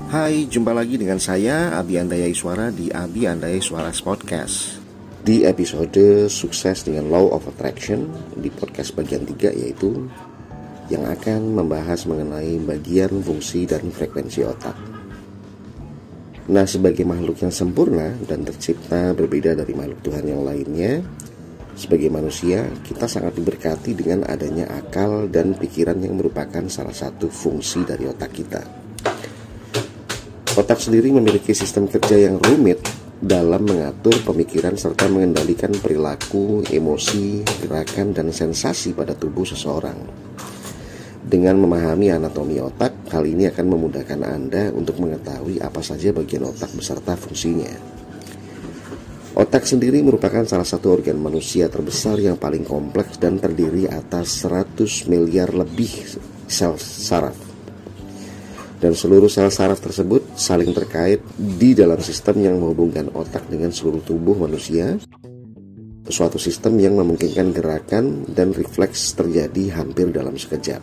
Hai, jumpa lagi dengan saya Abi Andaya Iswara di Abi Andaya Iswara Podcast. Di episode sukses dengan Law of Attraction di podcast bagian 3, yaitu yang akan membahas mengenai bagian fungsi dan frekuensi otak. Nah, sebagai makhluk yang sempurna dan tercipta berbeda dari makhluk Tuhan yang lainnya, sebagai manusia kita sangat diberkati dengan adanya akal dan pikiran yang merupakan salah satu fungsi dari otak kita. Otak sendiri memiliki sistem kerja yang rumit dalam mengatur pemikiran serta mengendalikan perilaku, emosi, gerakan, dan sensasi pada tubuh seseorang. Dengan memahami anatomi otak, hal ini akan memudahkan Anda untuk mengetahui apa saja bagian otak beserta fungsinya. Otak sendiri merupakan salah satu organ manusia terbesar yang paling kompleks dan terdiri atas 100 miliar lebih sel saraf. Dan seluruh sel saraf tersebut saling terkait di dalam sistem yang menghubungkan otak dengan seluruh tubuh manusia. Suatu sistem yang memungkinkan gerakan dan refleks terjadi hampir dalam sekejap.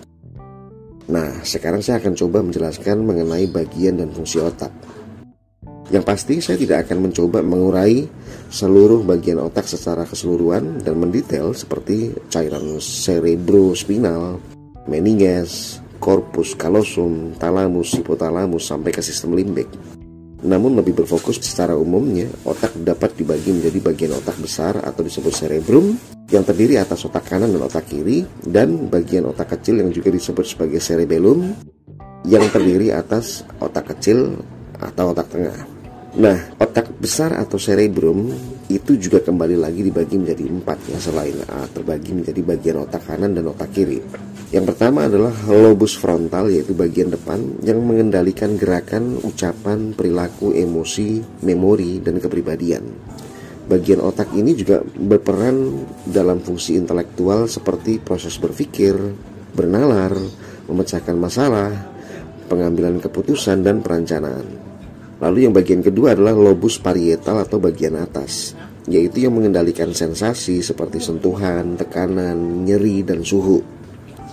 Nah, sekarang saya akan coba menjelaskan mengenai bagian dan fungsi otak. Yang pasti saya tidak akan mencoba mengurai seluruh bagian otak secara keseluruhan dan mendetail seperti cairan cerebrospinal, meninges, korpus kalosum, talamus, hipotalamus, sampai ke sistem limbik. Namun lebih berfokus secara umumnya, otak dapat dibagi menjadi bagian otak besar atau disebut cerebrum yang terdiri atas otak kanan dan otak kiri, dan bagian otak kecil yang juga disebut sebagai cerebellum yang terdiri atas otak kecil atau otak tengah. Nah, otak besar atau cerebrum itu juga kembali lagi dibagi menjadi 4 ya, selain terbagi menjadi bagian otak kanan dan otak kiri. Yang pertama adalah lobus frontal, yaitu bagian depan yang mengendalikan gerakan, ucapan, perilaku, emosi, memori, dan kepribadian. Bagian otak ini juga berperan dalam fungsi intelektual seperti proses berpikir, bernalar, memecahkan masalah, pengambilan keputusan, dan perencanaan. Lalu yang bagian kedua adalah lobus parietal atau bagian atas, yaitu yang mengendalikan sensasi seperti sentuhan, tekanan, nyeri, dan suhu.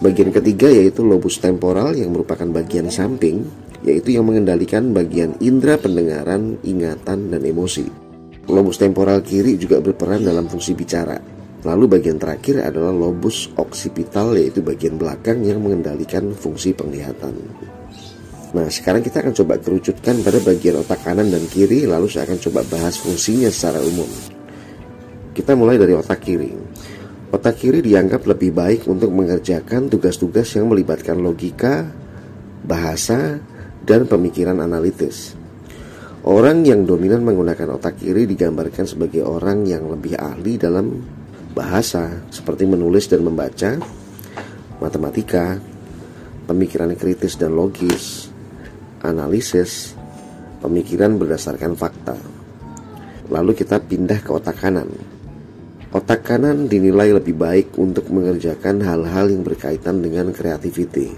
Bagian ketiga yaitu lobus temporal yang merupakan bagian samping, yaitu yang mengendalikan bagian indera pendengaran, ingatan, dan emosi. Lobus temporal kiri juga berperan dalam fungsi bicara. Lalu bagian terakhir adalah lobus occipital, yaitu bagian belakang yang mengendalikan fungsi penglihatan. Nah, sekarang kita akan coba kerucutkan pada bagian otak kanan dan kiri, lalu saya akan coba bahas fungsinya secara umum. Kita mulai dari otak kiri. Otak kiri dianggap lebih baik untuk mengerjakan tugas-tugas yang melibatkan logika, bahasa, dan pemikiran analitis. Orang yang dominan menggunakan otak kiri digambarkan sebagai orang yang lebih ahli dalam bahasa, seperti menulis dan membaca, matematika, pemikiran kritis dan logis, analisis, pemikiran berdasarkan fakta. Lalu kita pindah ke otak kanan. Otak kanan dinilai lebih baik untuk mengerjakan hal-hal yang berkaitan dengan kreativiti.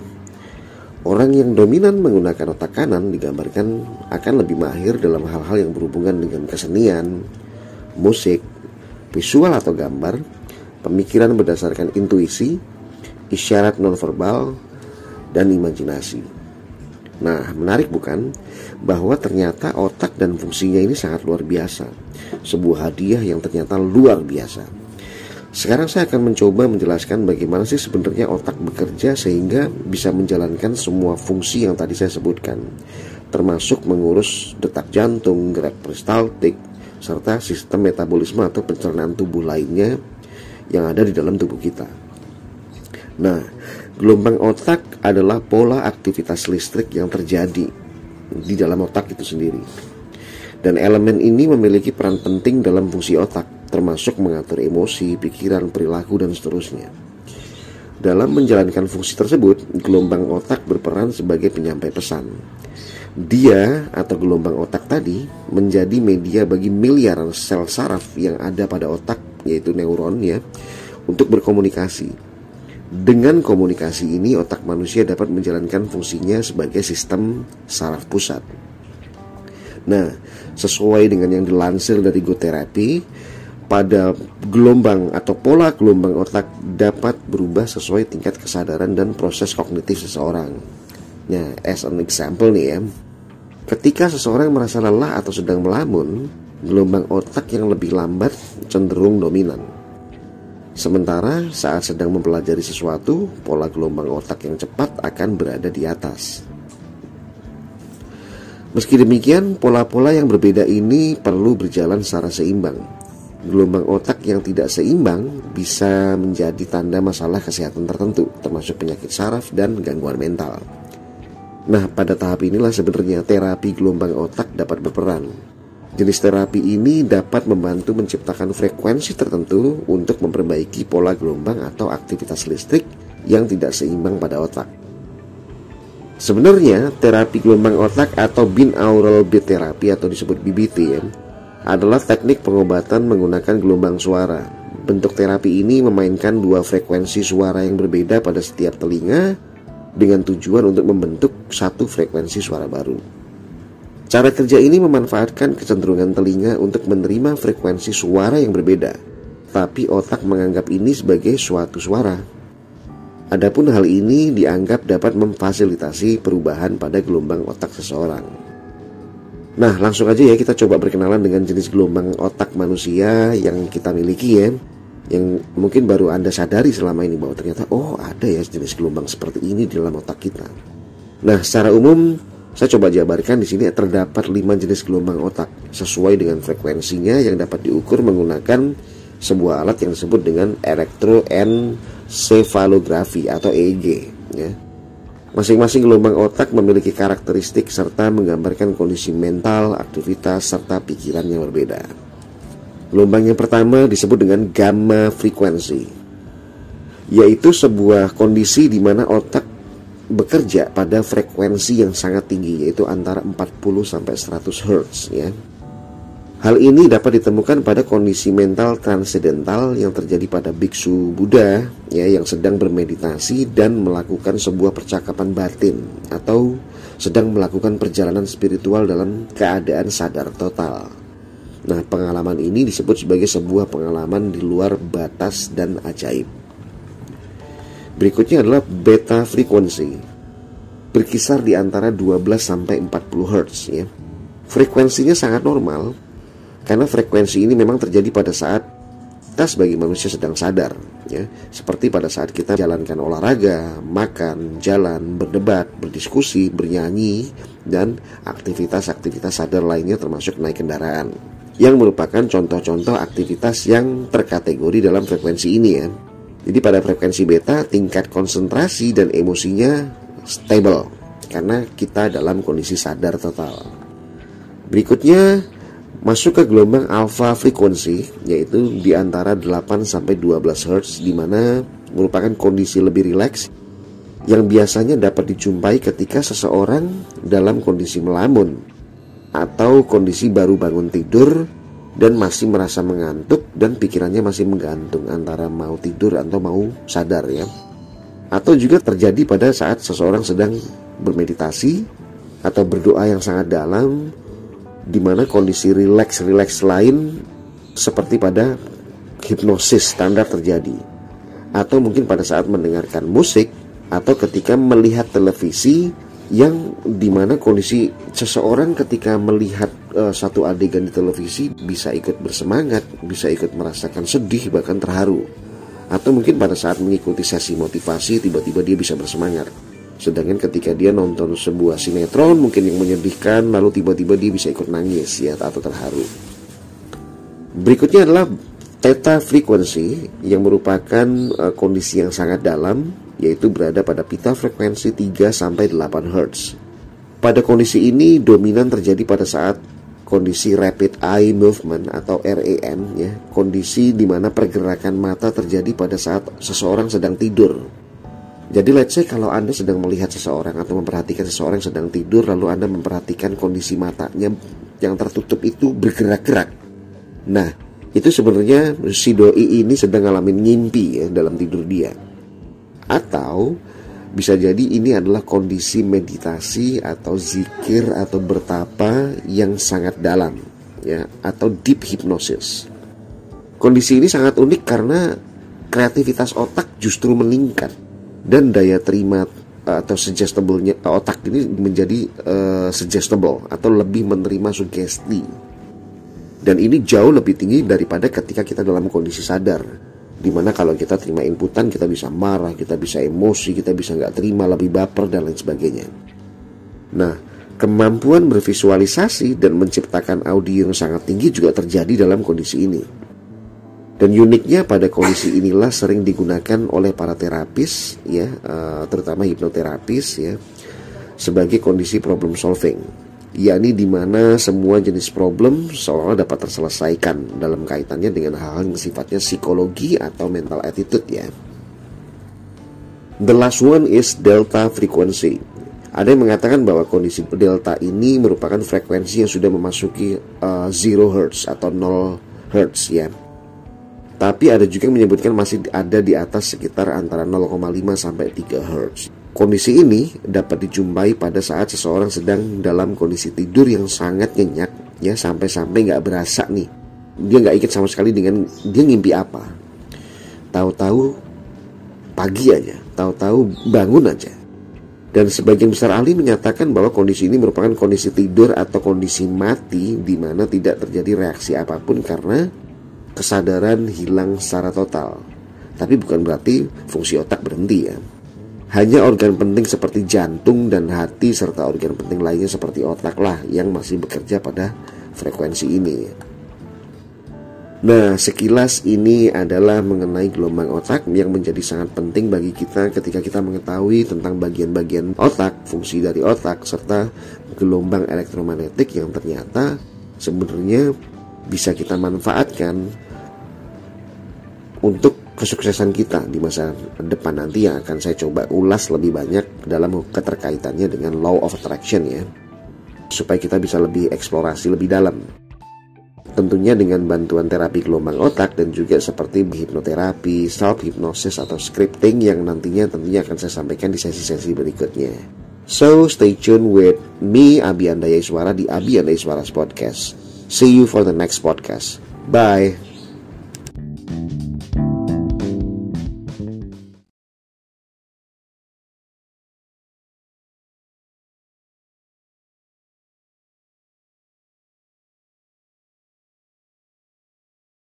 Orang yang dominan menggunakan otak kanan digambarkan akan lebih mahir dalam hal-hal yang berhubungan dengan kesenian, musik, visual atau gambar, pemikiran berdasarkan intuisi, isyarat nonverbal, dan imajinasi. Nah, menarik bukan? Bahwa ternyata otak dan fungsinya ini sangat luar biasa. Sebuah hadiah yang ternyata luar biasa. Sekarang saya akan mencoba menjelaskan bagaimana sih sebenarnya otak bekerja sehingga bisa menjalankan semua fungsi yang tadi saya sebutkan, termasuk mengurus detak jantung, gerak peristaltik, serta sistem metabolisme atau pencernaan tubuh lainnya yang ada di dalam tubuh kita. Nah, gelombang otak adalah pola aktivitas listrik yang terjadi di dalam otak itu sendiri. Dan elemen ini memiliki peran penting dalam fungsi otak, termasuk mengatur emosi, pikiran, perilaku, dan seterusnya. Dalam menjalankan fungsi tersebut, gelombang otak berperan sebagai penyampai pesan. Dia atau gelombang otak tadi menjadi media bagi miliaran sel saraf yang ada pada otak, yaitu neuron ya, untuk berkomunikasi. Dengan komunikasi ini, otak manusia dapat menjalankan fungsinya sebagai sistem saraf pusat. Nah, sesuai dengan yang dilansir dari Go Therapy, pada gelombang atau pola gelombang otak dapat berubah sesuai tingkat kesadaran dan proses kognitif seseorang. Nah, as an example nih ya, Ketika seseorang merasa lelah atau sedang melamun, gelombang otak yang lebih lambat cenderung dominan. Sementara saat sedang mempelajari sesuatu, pola gelombang otak yang cepat akan berada di atas. Meski demikian, pola-pola yang berbeda ini perlu berjalan secara seimbang. Gelombang otak yang tidak seimbang bisa menjadi tanda masalah kesehatan tertentu, termasuk penyakit saraf dan gangguan mental. Nah, pada tahap inilah sebenarnya terapi gelombang otak dapat berperan. Jenis terapi ini dapat membantu menciptakan frekuensi tertentu untuk memperbaiki pola gelombang atau aktivitas listrik yang tidak seimbang pada otak. Sebenarnya, terapi gelombang otak atau binaural beat therapy atau disebut BBT adalah teknik pengobatan menggunakan gelombang suara. Bentuk terapi ini memainkan dua frekuensi suara yang berbeda pada setiap telinga dengan tujuan untuk membentuk satu frekuensi suara baru. Cara kerja ini memanfaatkan kecenderungan telinga untuk menerima frekuensi suara yang berbeda, tapi otak menganggap ini sebagai suatu suara. Adapun hal ini dianggap dapat memfasilitasi perubahan pada gelombang otak seseorang. Nah, langsung aja ya kita coba berkenalan dengan jenis gelombang otak manusia yang kita miliki ya, yang mungkin baru Anda sadari selama ini bahwa ternyata ada ya jenis gelombang seperti ini di dalam otak kita. Nah, secara umum saya coba jabarkan di sini terdapat 5 jenis gelombang otak sesuai dengan frekuensinya yang dapat diukur menggunakan sebuah alat yang disebut dengan elektroencephalografi atau EEG ya. Masing-masing gelombang otak memiliki karakteristik serta menggambarkan kondisi mental, aktivitas, serta pikiran yang berbeda. Gelombang yang pertama disebut dengan gamma frekuensi, yaitu sebuah kondisi di mana otak bekerja pada frekuensi yang sangat tinggi, yaitu antara 40 sampai 100 Hz ya. Hal ini dapat ditemukan pada kondisi mental transendental yang terjadi pada biksu Buddha ya, yang sedang bermeditasi dan melakukan sebuah percakapan batin atau sedang melakukan perjalanan spiritual dalam keadaan sadar total. Nah, pengalaman ini disebut sebagai sebuah pengalaman di luar batas dan ajaib. Berikutnya adalah beta frekuensi, berkisar di antara 12 sampai 40 Hz ya. Frekuensinya sangat normal karena frekuensi ini memang terjadi pada saat kita sebagai manusia sedang sadar ya, seperti pada saat kita jalankan olahraga, makan, jalan, berdebat, berdiskusi, bernyanyi, dan aktivitas-aktivitas sadar lainnya termasuk naik kendaraan, yang merupakan contoh-contoh aktivitas yang terkategori dalam frekuensi ini ya. Jadi pada frekuensi beta tingkat konsentrasi dan emosinya stable karena kita dalam kondisi sadar total. Berikutnya masuk ke gelombang alpha frekuensi, yaitu di antara 8 sampai 12 Hz, di mana merupakan kondisi lebih rileks yang biasanya dapat dijumpai ketika seseorang dalam kondisi melamun atau kondisi baru bangun tidur dan masih merasa mengantuk dan pikirannya masih menggantung antara mau tidur atau mau sadar ya. Atau juga terjadi pada saat seseorang sedang bermeditasi atau berdoa yang sangat dalam, di mana kondisi rileks lain seperti pada hipnosis standar terjadi. Atau mungkin pada saat mendengarkan musik atau ketika melihat televisi, yang dimana kondisi seseorang ketika melihat satu adegan di televisi bisa ikut bersemangat, bisa ikut merasakan sedih, bahkan terharu. Atau mungkin pada saat mengikuti sesi motivasi tiba-tiba dia bisa bersemangat. Sedangkan ketika dia nonton sebuah sinetron mungkin yang menyedihkan, lalu tiba-tiba dia bisa ikut nangis ya, atau terharu. Berikutnya adalah theta frekuensi, yang merupakan kondisi yang sangat dalam, yaitu berada pada pita frekuensi 3 sampai 8 Hz. Pada kondisi ini dominan terjadi pada saat kondisi rapid eye movement atau REM ya, kondisi di mana pergerakan mata terjadi pada saat seseorang sedang tidur. Jadi let's say kalau Anda sedang melihat seseorang atau memperhatikan seseorang yang sedang tidur, lalu Anda memperhatikan kondisi matanya yang tertutup itu bergerak-gerak. Nah, itu sebenarnya si doi ini sedang ngalamin ngimpi ya dalam tidur dia. Atau bisa jadi ini adalah kondisi meditasi atau zikir atau bertapa yang sangat dalam ya, atau deep hypnosis. Kondisi ini sangat unik karena kreativitas otak justru meningkat dan daya terima atau suggestible-nya otak ini menjadi suggestible atau lebih menerima sugesti. Dan ini jauh lebih tinggi daripada ketika kita dalam kondisi sadar, dimana kalau kita terima inputan kita bisa marah, kita bisa emosi, kita bisa nggak terima, lebih baper dan lain sebagainya. Nah, kemampuan bervisualisasi dan menciptakan audio yang sangat tinggi juga terjadi dalam kondisi ini. Dan uniknya pada kondisi inilah sering digunakan oleh para terapis, ya, terutama hipnoterapis, ya, sebagai kondisi problem solving, yakni di mana semua jenis problem seolah dapat terselesaikan dalam kaitannya dengan hal-hal yang sifatnya psikologi atau mental attitude, ya. The last one is delta frequency. Ada yang mengatakan bahwa kondisi delta ini merupakan frekuensi yang sudah memasuki 0 Hz atau 0 Hz, ya. Tapi ada juga yang menyebutkan masih ada di atas sekitar antara 0,5 sampai 3 Hz. Kondisi ini dapat dijumpai pada saat seseorang sedang dalam kondisi tidur yang sangat nyenyak, ya, sampai-sampai nggak berasa nih, dia nggak ingat sama sekali dengan dia ngimpi apa. Tahu-tahu pagi aja, tahu-tahu bangun aja. Dan sebagian besar ahli menyatakan bahwa kondisi ini merupakan kondisi tidur atau kondisi mati, di mana tidak terjadi reaksi apapun karena kesadaran hilang secara total. Tapi bukan berarti fungsi otak berhenti, ya. Hanya organ penting seperti jantung dan hati serta organ penting lainnya seperti otak lah yang masih bekerja pada frekuensi ini. Nah, sekilas ini adalah mengenai gelombang otak yang menjadi sangat penting bagi kita ketika kita mengetahui tentang bagian-bagian otak, fungsi dari otak, serta gelombang elektromagnetik yang ternyata sebenarnya bisa kita manfaatkan untuk kesuksesan kita di masa depan nanti, yang akan saya coba ulas lebih banyak dalam keterkaitannya dengan law of attraction, ya, supaya kita bisa lebih eksplorasi lebih dalam. Tentunya dengan bantuan terapi gelombang otak dan juga seperti hipnoterapi, self-hypnosis atau scripting yang nantinya tentunya akan saya sampaikan di sesi-sesi berikutnya. So, stay tuned with me, Abi Andaya Iswara, di Abi Andaya Iswara's Podcast. See you for the next podcast. Bye.